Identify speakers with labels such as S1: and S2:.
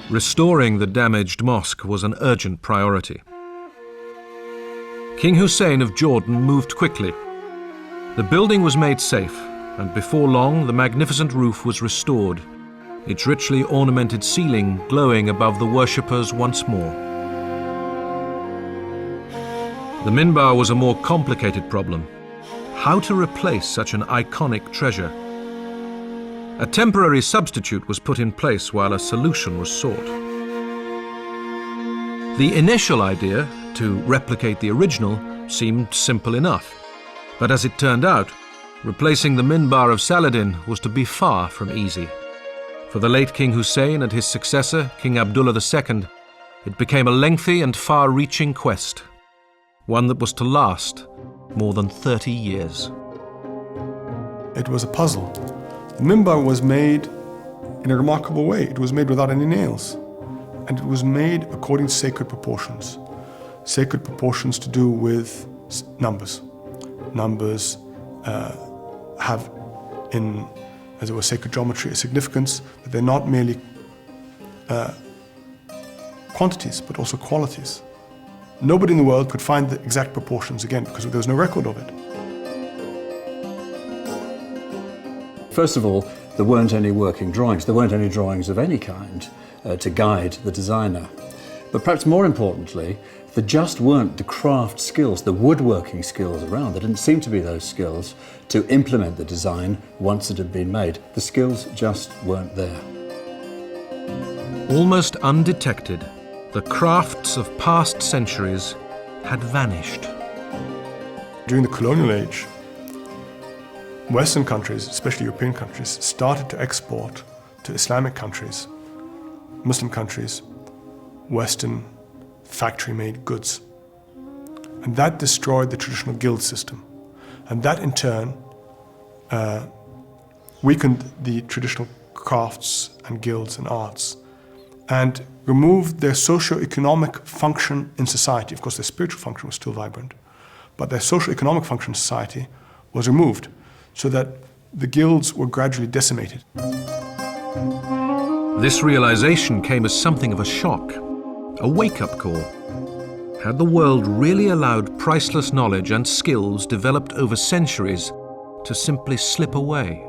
S1: Restoring the damaged mosque was an urgent priority. King Hussein of Jordan moved quickly. The building was made safe, and before long the magnificent roof was restored, its richly ornamented ceiling glowing above the worshippers once more. The minbar was a more complicated problem. How to replace such an iconic treasure? A temporary substitute was put in place while a solution was sought. The initial idea, to replicate the original, seemed simple enough. But as it turned out, replacing the minbar of Saladin was to be far from easy. For the late King Hussein and his successor, King Abdullah II, it became a lengthy and far-reaching quest, one that was to last more than 30 years.
S2: It was a puzzle. The minbar was made in a remarkable way. It was made without any nails, and it was made according to sacred proportions. Sacred proportions to do with numbers. Numbers have, in, as it were, sacred geometry, a significance that they're not merely quantities, but also qualities. Nobody in the world could find the exact proportions again because there was no record of it.
S3: First of all, there weren't any working drawings. There weren't any drawings of any kind to guide the designer. But perhaps more importantly, there just weren't the craft skills, the woodworking skills around. There didn't seem to be those skills to implement the design once it had been made. The skills just weren't there.
S1: Almost undetected, the crafts of past centuries had vanished.
S2: During the colonial age, Western countries, especially European countries, started to export to Islamic countries, Muslim countries, Western factory-made goods. And that destroyed the traditional guild system. And that in turn weakened the traditional crafts and guilds and arts and removed their socio-economic function in society. Of course, their spiritual function was still vibrant, but their socio-economic function in society was removed, so that the guilds were gradually decimated.
S1: This realization came as something of a shock, a wake-up call. Had the world really allowed priceless knowledge and skills developed over centuries to simply slip away?